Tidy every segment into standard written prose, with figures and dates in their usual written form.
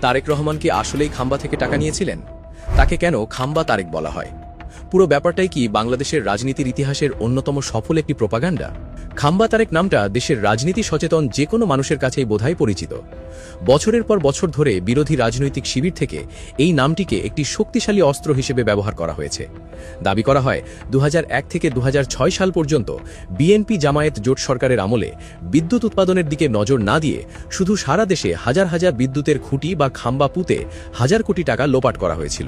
তারেক রহমান কি আসলেই খাম্বা থেকে টাকা নিয়েছিলেন? তাকে কেন খাম্বা তারেক বলা হয়? পুরো ব্যাপারটাই কি বাংলাদেশের রাজনীতির ইতিহাসের অন্যতম সফল একটি প্রোপাগান্ডা? খাম্বা তারেক নামটা দেশের রাজনীতি সচেতন যে কোনো মানুষের কাছেই বোধহয় পরিচিত। বছরের পর বছর ধরে বিরোধী রাজনৈতিক শিবির থেকে এই নামটিকে একটি শক্তিশালী অস্ত্র হিসেবে ব্যবহার করা হয়েছে। দাবি করা হয় 2001 থেকে 2006 সাল পর্যন্ত বিএনপি জামায়াত জোট সরকারের আমলে বিদ্যুৎ উৎপাদনের দিকে নজর না দিয়ে শুধু সারা দেশে হাজার হাজার বিদ্যুতের খুঁটি বা খাম্বা পুঁতে হাজার কোটি টাকা লোপাট করা হয়েছিল।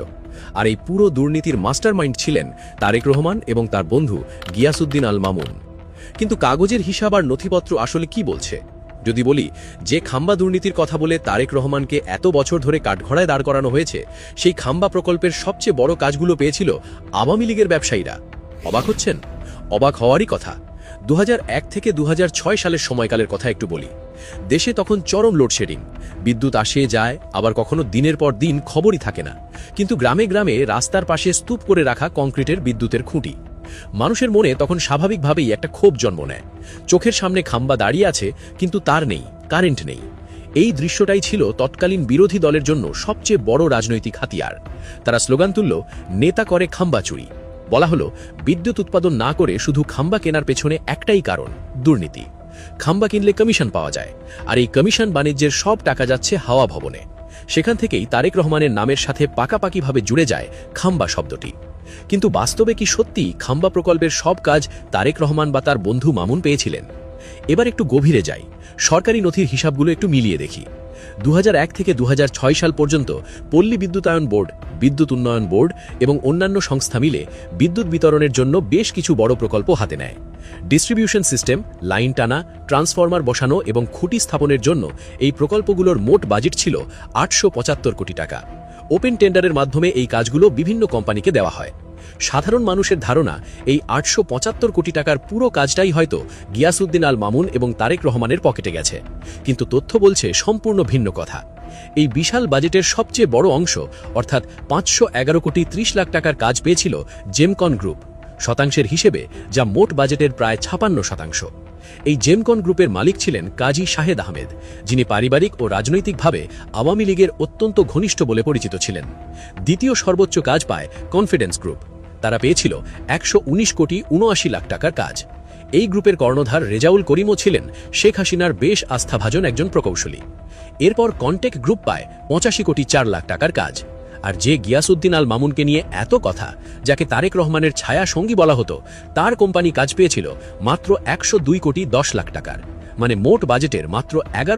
আর এই পুরো দুর্নীতির মাস্টারমাইন্ড ছিলেন তারেক রহমান এবং তার বন্ধু গিয়াসউদ্দিন আল মামুন। কিন্তু কাগজের হিসাব আর নথিপত্র আসলে কি বলছে? যদি বলি যে খাম্বা দুর্নীতির কথা বলে তারেক রহমানকে এত বছর ধরে কাঠগড়ায় দাঁড় করানো হয়েছে, সেই খাম্বা প্রকল্পের সবচেয়ে বড় কাজগুলো পেয়েছিল আওয়ামী লীগের ব্যবসায়ীরা। অবাক হচ্ছেন? অবাক হওয়ারই কথা। 2001 থেকে 2006 সালের সময়কালের কথা একটু বলি। দেশে তখন চরম লোডশেডিং, বিদ্যুৎ আসে যায়, আবার কখনো দিনের পর দিন খবরই থাকে না। কিন্তু গ্রামে গ্রামে রাস্তার পাশে স্তূপ করে রাখা কংক্রিটের বিদ্যুতের খুঁটি। মানুষের মনে তখন স্বাভাবিকভাবেই একটা ক্ষোভ জন্ম নেয়। চোখের সামনে খাম্বা দাঁড়িয়ে আছে, কিন্তু তার নেই, কারেন্ট নেই। এই দৃশ্যটাই ছিল তৎকালীন বিরোধী দলের জন্য সবচেয়ে বড় রাজনৈতিক হাতিয়ার। তারা স্লোগান তুলল, নেতা করে খাম্বা চুরি। বলা হলো, বিদ্যুৎ উৎপাদন না করে শুধু খাম্বা কেনার পেছনে একটাই কারণ, দুর্নীতি। খাম্বা কিনলে কমিশন পাওয়া যায়, আর এই কমিশন বাণিজ্যের সব টাকা যাচ্ছে হাওয়া ভবনে। সেখান থেকেই তারেক রহমানের নামের সাথে পাকাপাকিভাবে জুড়ে যায় খাম্বা শব্দটি। কিন্তু বাস্তবে কি সত্যি খাম্বা প্রকল্পের সব কাজ তারেক রহমান বা তার বন্ধু মামুন পেয়েছিলেন? এবার একটু গভীরে যাই, সরকারি নথির হিসাবগুলো একটু মিলিয়ে দেখি। 2001 থেকে 2006 সাল পর্যন্ত পল্লী বিদ্যুতায়ন বোর্ড, বিদ্যুৎ উন্নয়ন বোর্ড এবং অন্যান্য সংস্থা মিলে বিদ্যুৎ বিতরণের জন্য বেশ কিছু বড় প্রকল্প হাতে নেয়। ডিস্ট্রিবিউশন সিস্টেম, লাইন টানা, ট্রান্সফরমার বসানো এবং খুঁটি স্থাপনের জন্য এই প্রকল্পগুলোর মোট বাজেট ছিল 875 কোটি টাকা। ওপেন টেন্ডারের মাধ্যমে এই কাজগুলো বিভিন্ন কোম্পানিকে দেওয়া হয়। সাধারণ মানুষের ধারণা, এই 875 কোটি টাকার পুরো কাজটাই হয়তো গিয়াসউদ্দিন আল মামুন এবং তারেক রহমানের পকেটে গেছে। কিন্তু তথ্য বলছে সম্পূর্ণ ভিন্ন কথা। এই বিশাল বাজেটের সবচেয়ে বড় অংশ, অর্থাৎ 511 কোটি 30 লাখ টাকার কাজ পেয়েছিল জেমকন গ্রুপ, শতাংশের হিসেবে যা মোট বাজেটের প্রায় 56%। এই জেমকন গ্রুপের মালিক ছিলেন কাজী শাহেদ আহমেদ, যিনি পারিবারিক ও রাজনৈতিকভাবে আওয়ামী লীগের অত্যন্ত ঘনিষ্ঠ বলে পরিচিত ছিলেন। দ্বিতীয় সর্বোচ্চ কাজ পায় কনফিডেন্স গ্রুপ। তারা পেয়েছিল 119 কোটি 79 লাখ টাকার কাজ। এই গ্রুপের কর্ণধার রেজাউল করিমও ছিলেন শেখ হাসিনার বেশ আস্থাভাজন একজন প্রকৌশলী। এরপর কনটেক গ্রুপ পায় 85 কোটি 4 লাখ টাকার কাজ। আর যে গিয়াসউদ্দিন আল মামুনকে নিয়ে এত কথা, যাকে তারেক রহমানের ছায়া সঙ্গী বলা হতো, তার কোম্পানি কাজ পেয়েছিল মাত্র 102 কোটি 10 লাখ টাকার, মানে মোট বাজেটের মাত্র 11